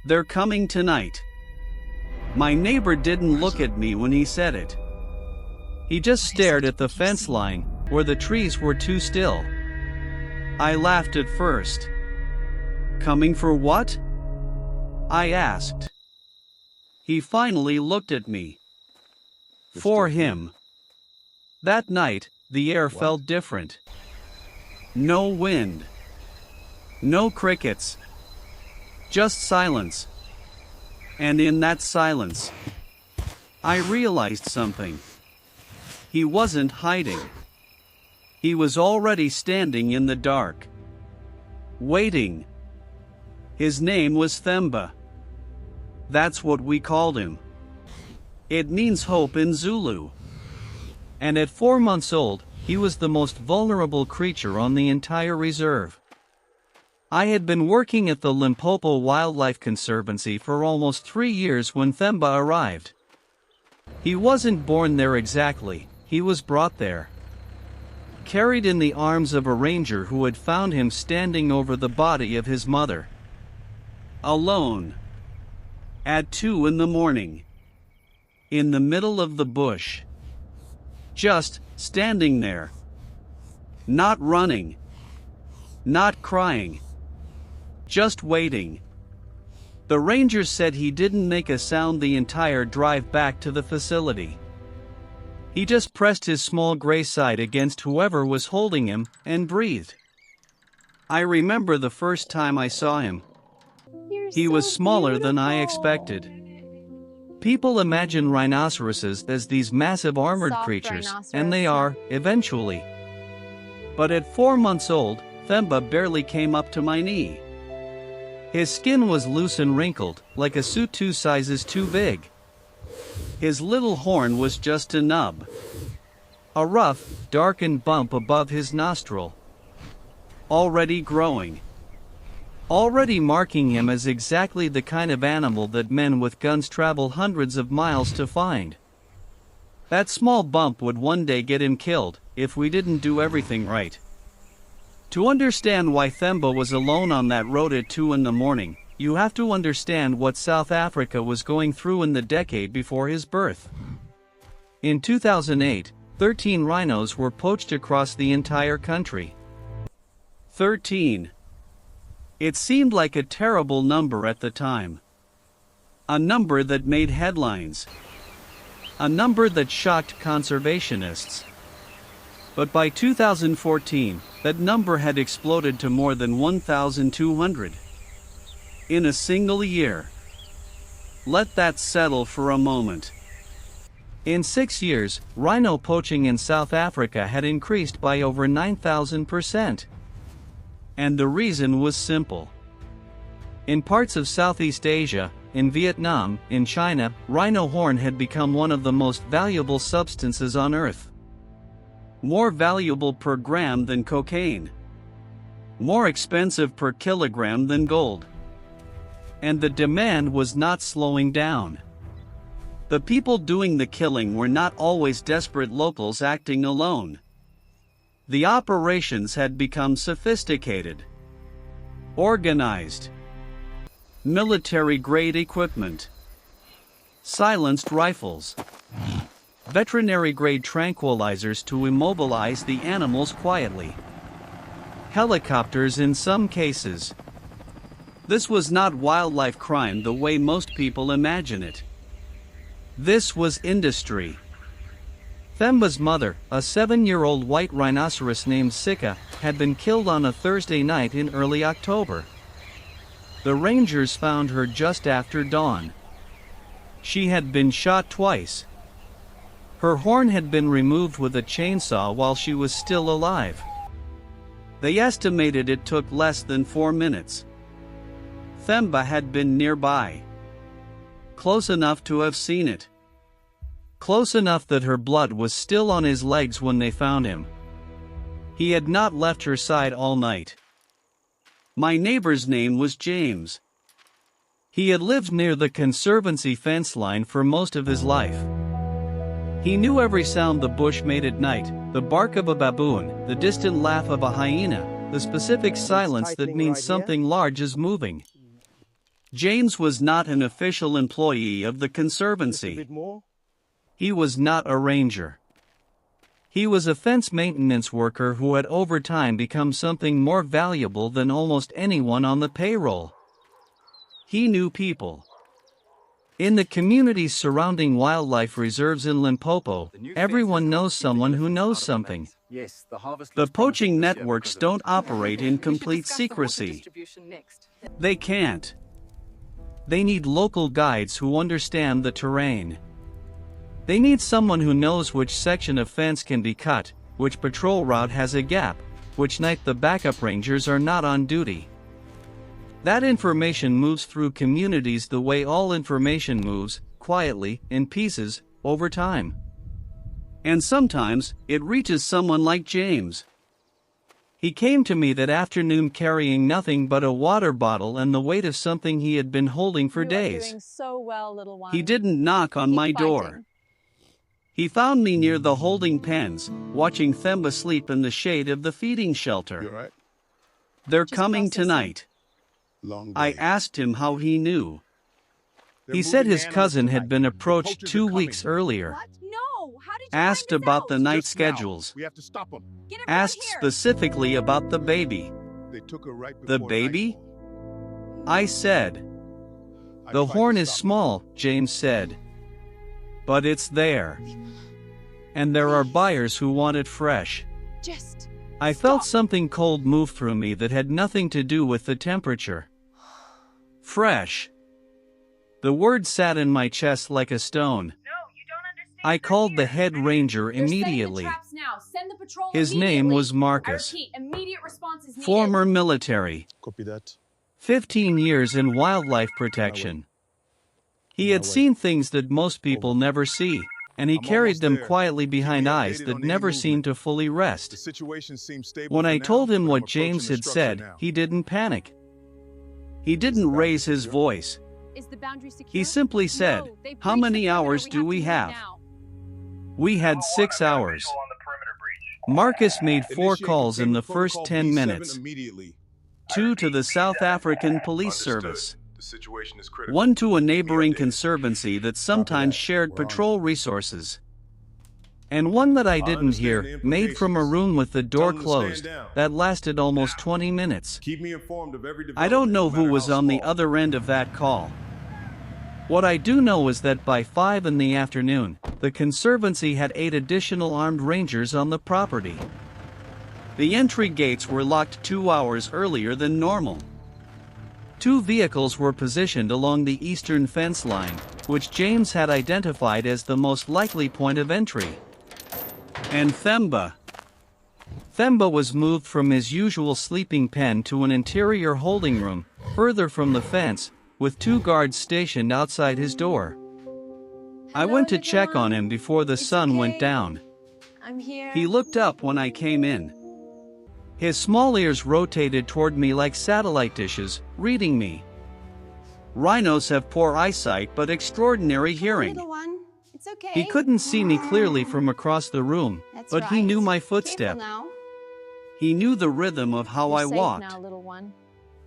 They're coming tonight. My neighbor didn't look at me when he said it. He just stared at the fence line, where the trees were too still. I laughed at first. Coming for what? I asked. He finally looked at me. For him. That night, the air felt different. No wind. No crickets. Just silence. And in that silence, I realized something. He wasn't hiding. He was already standing in the dark. Waiting. His name was Themba. That's what we called him. It means hope in Zulu. And at 4 months old, he was the most vulnerable creature on the entire reserve. I had been working at the Limpopo Wildlife Conservancy for almost 3 years when Themba arrived. He wasn't born there exactly, he was brought there. Carried in the arms of a ranger who had found him standing over the body of his mother. Alone. At 2 in the morning. In the middle of the bush. Just standing there. Not running. Not crying. Just waiting. The ranger said he didn't make a sound the entire drive back to the facility. He just pressed his small gray side against whoever was holding him and breathed. I remember the first time I saw him. He was smaller than I expected. People imagine rhinoceroses as these massive armored creatures, and they are, eventually. But at 4 months old, Themba barely came up to my knee. His skin was loose and wrinkled, like a suit 2 sizes too big. His little horn was just a nub. A rough, darkened bump above his nostril. Already growing. Already marking him as exactly the kind of animal that men with guns travel hundreds of miles to find. That small bump would one day get him killed, if we didn't do everything right. To understand why Themba was alone on that road at 2 in the morning, you have to understand what South Africa was going through in the decade before his birth. In 2008, 13 rhinos were poached across the entire country. 13. It seemed like a terrible number at the time. A number that made headlines. A number that shocked conservationists. But by 2014, that number had exploded to more than 1,200. In a single year. Let that settle for a moment. In 6 years, rhino poaching in South Africa had increased by over 9,000%. And the reason was simple. In parts of Southeast Asia, in Vietnam, in China, rhino horn had become one of the most valuable substances on Earth. More valuable per gram than cocaine. More expensive per kilogram than gold. And the demand was not slowing down. The people doing the killing were not always desperate locals acting alone. The operations had become sophisticated. Organized. Military-grade equipment. Silenced rifles. Veterinary-grade tranquilizers to immobilize the animals quietly. Helicopters in some cases. This was not wildlife crime the way most people imagine it. This was industry. Themba's mother, a 7-year-old white rhinoceros named Sika, had been killed on a Thursday night in early October. The rangers found her just after dawn. She had been shot twice. Her horn had been removed with a chainsaw while she was still alive. They estimated it took less than 4 minutes. Themba had been nearby. Close enough to have seen it. Close enough that her blood was still on his legs when they found him. He had not left her side all night. My neighbor's name was James. He had lived near the conservancy fence line for most of his life. He knew every sound the bush made at night, the bark of a baboon, the distant laugh of a hyena, the specific silence that means something large is moving. James was not an official employee of the Conservancy. He was not a ranger. He was a fence maintenance worker who had over time become something more valuable than almost anyone on the payroll. He knew people. In the communities surrounding wildlife reserves in Limpopo, everyone knows someone who knows something. The poaching networks don't operate in complete secrecy. They can't. They need local guides who understand the terrain. They need someone who knows which section of fence can be cut, which patrol route has a gap, which night the backup rangers are not on duty. That information moves through communities the way all information moves, quietly, in pieces, over time. And sometimes, it reaches someone like James. He came to me that afternoon carrying nothing but a water bottle and the weight of something he had been holding for days. Doing so well, little one. He didn't knock on my door. He found me near the holding pens, watching Themba sleep in the shade of the feeding shelter. You all right? They're coming tonight. I asked him how he knew. He said his cousin had been approached 2 weeks earlier. What? No! How did you Asked find this about out? the night schedules. We have to stop them. Get everyone Asked here. specifically about the baby. They took her right The before baby? nightfall. I said. I The tried horn to is stop small, James said. But it's there. And there are buyers who want it fresh. Just I felt something cold move through me that had nothing to do with the temperature. Fresh. The word sat in my chest like a stone. I called the head ranger immediately. His name was Marcus. Former military. Copy that. 15 years in wildlife protection. He had seen things that most people never see, and he carried them quietly behind eyes that never seemed to fully The rest. situation seems stable. When for I now, told him but I'm what approaching James the had structure said, now. he didn't panic. He didn't raise his voice. Is the boundary secure? He simply said, No, they "How breached many the perimeter. hours do we to have?" move now. We had 6 hours. Marcus made 4 Initiate calls in the containment first protocol 10 B7 minutes. immediately. 2 to the South African Police Service. The situation is critical. 1 to a neighboring conservancy that sometimes shared patrol resources. And 1 that I didn't hear, made from a room with the door closed, that lasted almost 20 minutes. Keep me informed of every I don't know development, who no was matter how on the small. other end of that call. What I do know is that by 5 in the afternoon, the Conservancy had 8 additional armed rangers on the property. The entry gates were locked 2 hours earlier than normal. 2 vehicles were positioned along the eastern fence line, which James had identified as the most likely point of entry. And Themba. Themba was moved from his usual sleeping pen to an interior holding room, further from the fence, with 2 guards stationed outside his door. I went to check on him before the sun went down. I'm here. He looked up when I came in. His small ears rotated toward me like satellite dishes, reading me. Rhinos have poor eyesight but extraordinary hearing. Little one, it's okay. He couldn't see me clearly from across the room, That's but he right. knew my Careful footstep. now. He knew the rhythm of how You're I safe walked. now, little one.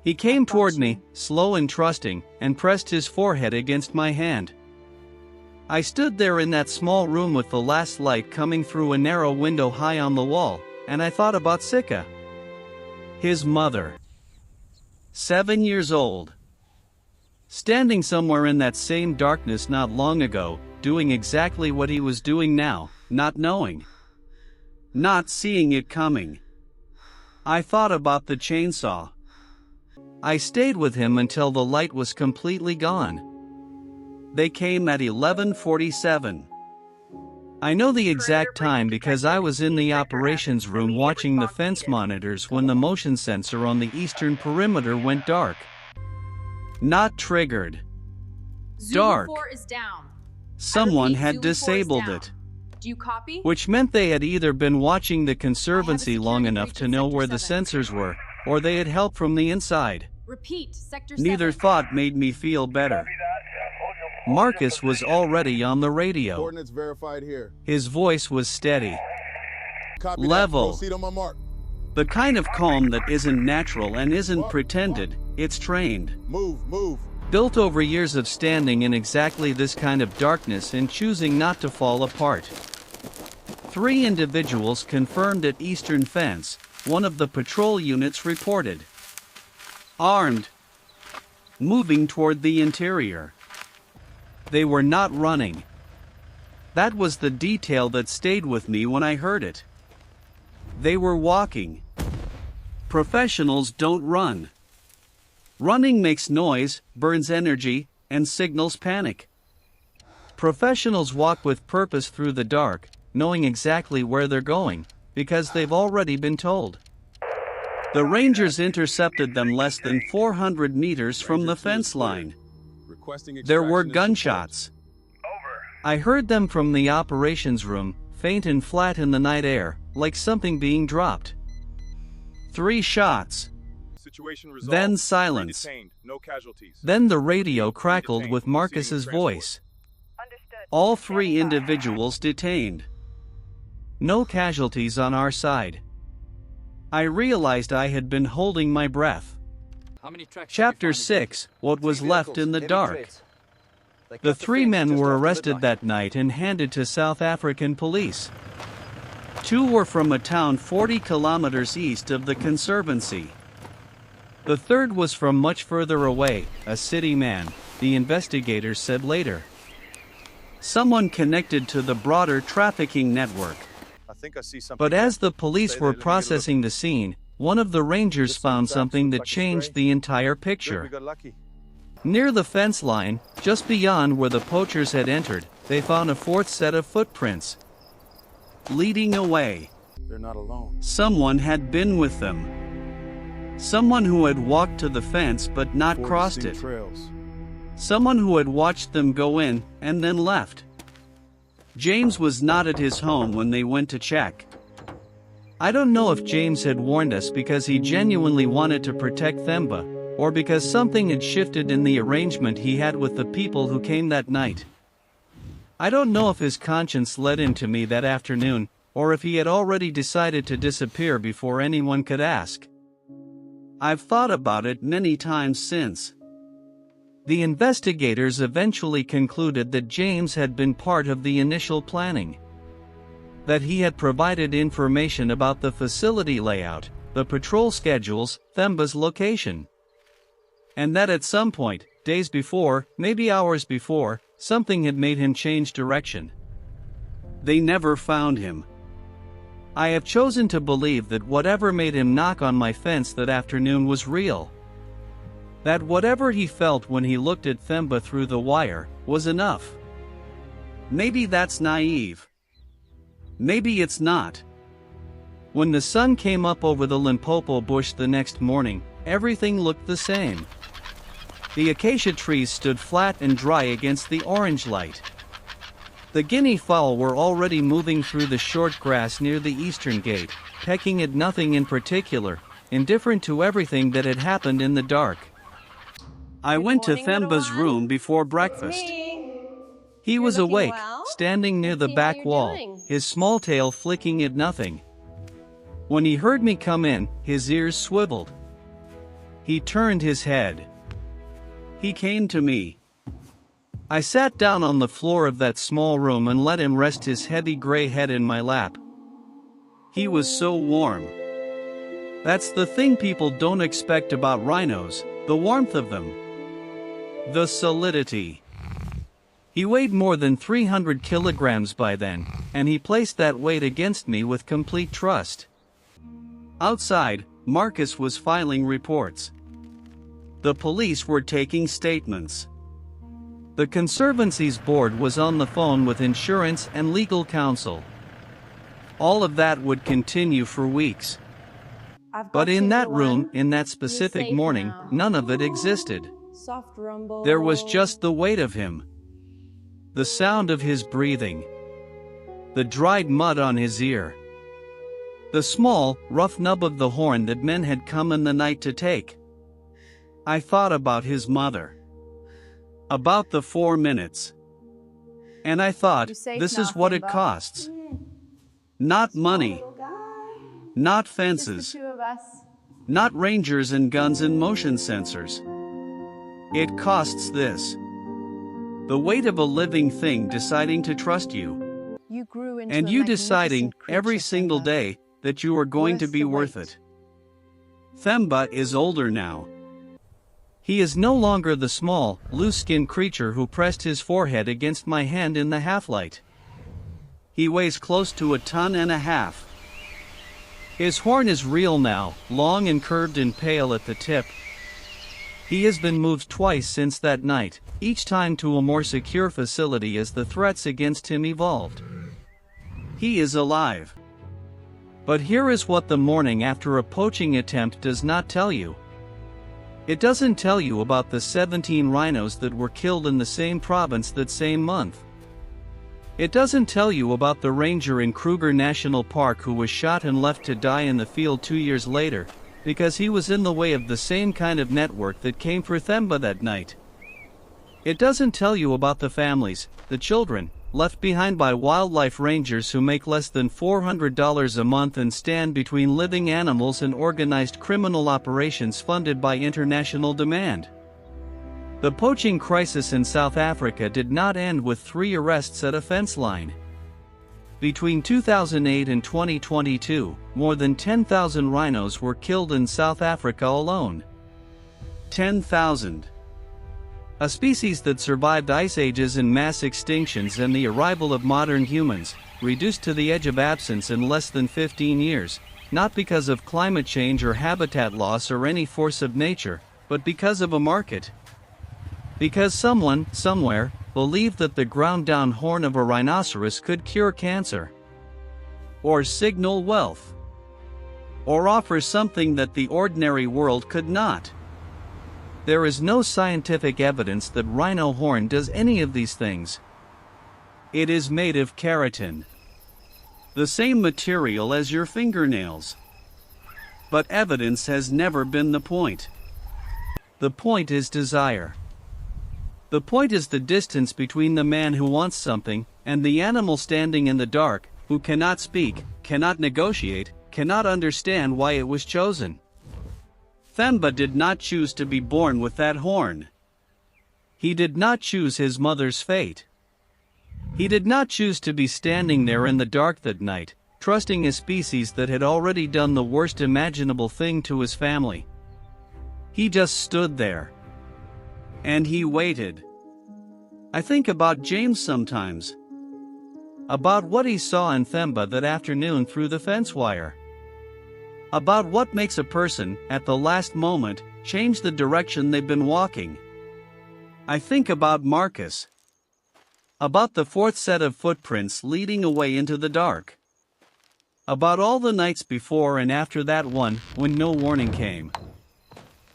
He came got toward you. me, slow and trusting, and pressed his forehead against my hand. I stood there in that small room with the last light coming through a narrow window high on the wall, and I thought about Sika. His mother. 7 years old. Standing somewhere in that same darkness not long ago, doing exactly what he was doing now, not knowing. Not seeing it coming. I thought about the chainsaw. I stayed with him until the light was completely gone. They came at 11:47. I know the exact time because I was in the operations room watching the fence monitors when the motion sensor on the eastern perimeter went dark. Not triggered. Dark. Zulu 4 is down. Someone repeat, had Zulu 4 is disabled down. it. Do you copy? Which meant they had either been watching the Conservancy long security enough breach to in know Sector where the 7. sensors were, or they had help from the inside. Repeat, Sector 7. Neither thought made me feel better. Marcus was already on the radio. Coordinates verified here. His voice was steady. Copy Level. That. Proceed on my mark. The kind of calm that isn't natural and isn't pretended, it's trained. Move, move. built over years of standing in exactly this kind of darkness and choosing not to fall apart. 3 individuals confirmed at Eastern Fence, one of the patrol units reported. Armed. Moving toward the interior. They were not running. That was the detail that stayed with me when I heard it. They were walking. Professionals don't run. Running makes noise, burns energy, and signals panic. Professionals walk with purpose through the dark, knowing exactly where they're going, because they've already been told. The Rangers intercepted them less than 400 meters from the fence line. There were gunshots. I heard them from the operations room, faint and flat in the night air, like something being dropped. 3 shots. Then silence. Then the radio crackled with Marcus's voice. All 3 individuals detained. No casualties on our side. I realized I had been holding my breath. Chapter 6, What Was Left in the Dark. The 3 men were arrested that night and handed to South African police. 2 were from a town 40 kilometers east of the Conservancy. The 3rd was from much further away, a city man, the investigators said later. Someone connected to the broader trafficking network. But as the police were processing the scene, one of the Rangers found something that changed the entire picture. Near the fence line, just beyond where the poachers had entered, they found a 4th set of footprints. Leading away. They're not alone. Someone had been with them. Someone who had walked to the fence but not crossed it. Trails. Someone who had watched them go in and then left. James was not at his home when they went to check. I don't know if James had warned us because he genuinely wanted to protect Themba, or because something had shifted in the arrangement he had with the people who came that night. I don't know if his conscience led him to me that afternoon, or if he had already decided to disappear before anyone could ask. I've thought about it many times since. The investigators eventually concluded that James had been part of the initial planning. That he had provided information about the facility layout, the patrol schedules, Themba's location. And that at some point, days before, maybe hours before, something had made him change direction. They never found him. I have chosen to believe that whatever made him knock on my fence that afternoon was real. That whatever he felt when he looked at Themba through the wire was enough. Maybe that's naive. Maybe it's not. When the sun came up over the Limpopo bush the next morning, everything looked the same. The acacia trees stood flat and dry against the orange light. The guinea fowl were already moving through the short grass near the eastern gate, pecking at nothing in particular, indifferent to everything that had happened in the dark. I went to Themba's room before breakfast. He was awake, standing near the back wall, his small tail flicking at nothing. When he heard me come in, his ears swiveled. He turned his head. He came to me. I sat down on the floor of that small room and let him rest his heavy gray head in my lap. He was so warm. That's the thing people don't expect about rhinos, the warmth of them. The solidity. He weighed more than 300 kilograms by then, and he placed that weight against me with complete trust. Outside, Marcus was filing reports. The police were taking statements. The Conservancy's board was on the phone with insurance and legal counsel. All of that would continue for weeks. But in that room, in that specific morning, none of it existed. Soft rumble. There was just the weight of him. The sound of his breathing. The dried mud on his ear. The small, rough nub of the horn that men had come in the night to take. I thought about his mother. About the 4 minutes. And I thought, this is what it costs. Not money. Not fences. Just the 2 of us. Not rangers and guns and motion sensors. It costs this. The weight of a living thing deciding to trust you. You grew into And a you magnificent deciding, every creature, single Themba. day, that you are going to Worth be the worth wait. it. Themba is older now. He is no longer the small, loose-skinned creature who pressed his forehead against my hand in the half-light. He weighs close to 1.5 tons. His horn is real now, long and curved and pale at the tip. He has been moved twice since that night, each time to a more secure facility as the threats against him evolved. He is alive. But here is what the morning after a poaching attempt does not tell you. It doesn't tell you about the 17 rhinos that were killed in the same province that same month. It doesn't tell you about the ranger in Kruger National Park who was shot and left to die in the field 2 years later, because he was in the way of the same kind of network that came for Themba that night. It doesn't tell you about the families, the children, left behind by wildlife rangers who make less than $400 a month and stand between living animals and organized criminal operations funded by international demand. The poaching crisis in South Africa did not end with 3 arrests at a fence line. Between 2008 and 2022, more than 10,000 rhinos were killed in South Africa alone. 10,000. A species that survived ice ages and mass extinctions and the arrival of modern humans, reduced to the edge of absence in less than 15 years, not because of climate change or habitat loss or any force of nature, but because of a market. Because someone, somewhere, believed that the ground-down horn of a rhinoceros could cure cancer, or signal wealth, or offer something that the ordinary world could not. There is no scientific evidence that rhino horn does any of these things. It is made of keratin, the same material as your fingernails. But evidence has never been the point. The point is desire. The point is the distance between the man who wants something and the animal standing in the dark, who cannot speak, cannot negotiate, cannot understand why it was chosen. Themba did not choose to be born with that horn. He did not choose his mother's fate. He did not choose to be standing there in the dark that night, trusting a species that had already done the worst imaginable thing to his family. He just stood there. And he waited. I think about James sometimes. About what he saw in Themba that afternoon through the fence wire. About what makes a person, at the last moment, change the direction they've been walking. I think about Marcus. About the 4th set of footprints leading away into the dark. About all the nights before and after that one, when no warning came.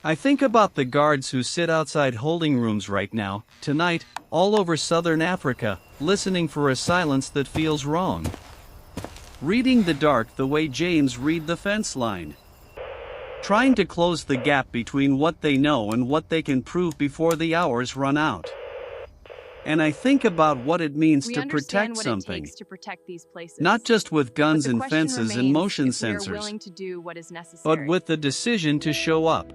I think about the guards who sit outside holding rooms right now, tonight, all over southern Africa, listening for a silence that feels wrong. Reading the dark the way James read the fence line. Trying to close the gap between what they know and what they can prove before the hours run out. And I think about what it means to protect something. To protect these places. Not just with guns But the and question fences and remains motion if we are sensors, willing to do what is necessary. but with the decision to show up.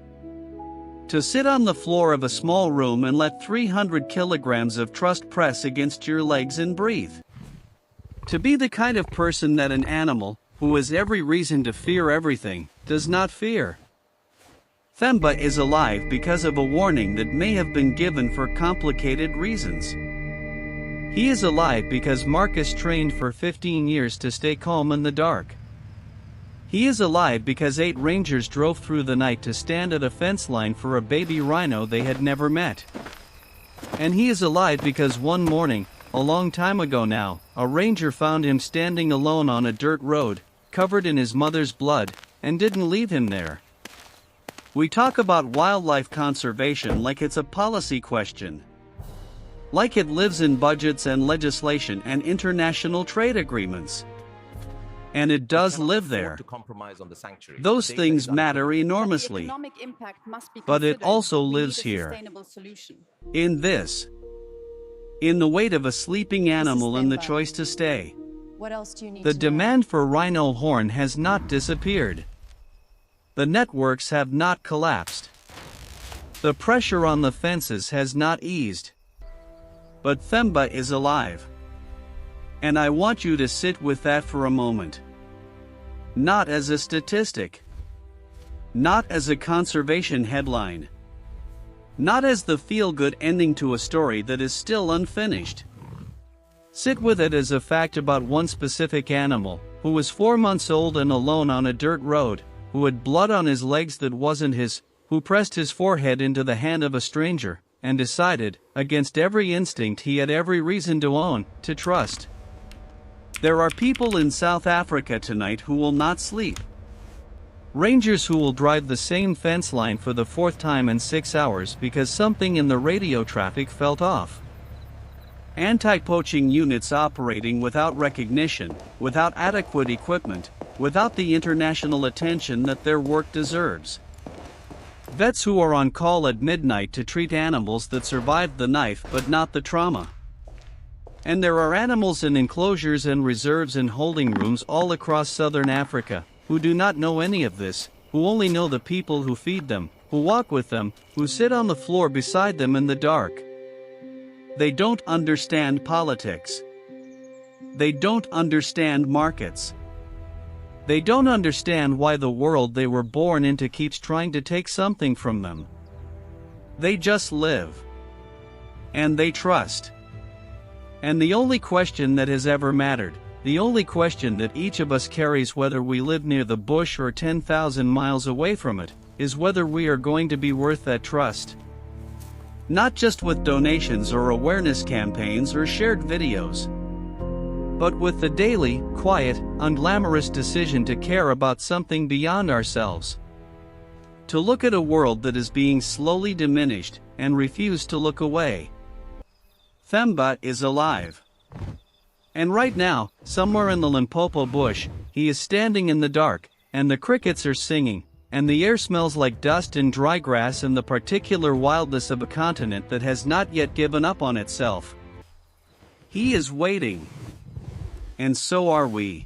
To sit on the floor of a small room and let 300 kilograms of trust press against your legs and breathe. To be the kind of person that an animal, who has every reason to fear everything, does not fear. Themba is alive because of a warning that may have been given for complicated reasons. He is alive because Marcus trained for 15 years to stay calm in the dark. He is alive because 8 rangers drove through the night to stand at a fence line for a baby rhino they had never met. And he is alive because one morning, a long time ago now, a ranger found him standing alone on a dirt road, covered in his mother's blood, and didn't leave him there. We talk about wildlife conservation like it's a policy question. Like it lives in budgets and legislation and international trade agreements. And it does live there. Those things matter enormously. But it also lives here. In this. In the weight of a sleeping animal and the choice to stay. What else do you need The to demand for rhino horn has not disappeared. The networks have not collapsed. The pressure on the fences has not eased. But Themba is alive. And I want you to sit with that for a moment. Not as a statistic. Not as a conservation headline. Not as the feel-good ending to a story that is still unfinished. Sit with it as a fact about one specific animal, who was 4 months old and alone on a dirt road, who had blood on his legs that wasn't his, who pressed his forehead into the hand of a stranger, and decided, against every instinct he had every reason to own, to trust. There are people in South Africa tonight who will not sleep. Rangers who will drive the same fence line for the 4th time in 6 hours because something in the radio traffic felt off. Anti-poaching units operating without recognition, without adequate equipment, without the international attention that their work deserves. Vets who are on call at midnight to treat animals that survived the knife but not the trauma. And there are animals in enclosures and reserves and holding rooms all across southern Africa, who do not know any of this, who only know the people who feed them, who walk with them, who sit on the floor beside them in the dark. They don't understand politics. They don't understand markets. They don't understand why the world they were born into keeps trying to take something from them. They just live. And they trust. And the only question that has ever mattered, the only question that each of us carries whether we live near the bush or 10,000 miles away from it, is whether we are going to be worth that trust. Not just with donations or awareness campaigns or shared videos, but with the daily, quiet, unglamorous decision to care about something beyond ourselves. To look at a world that is being slowly diminished, and refuse to look away. Themba is alive. And right now, somewhere in the Limpopo bush, he is standing in the dark, and the crickets are singing, and the air smells like dust and dry grass and the particular wildness of a continent that has not yet given up on itself. He is waiting. And so are we.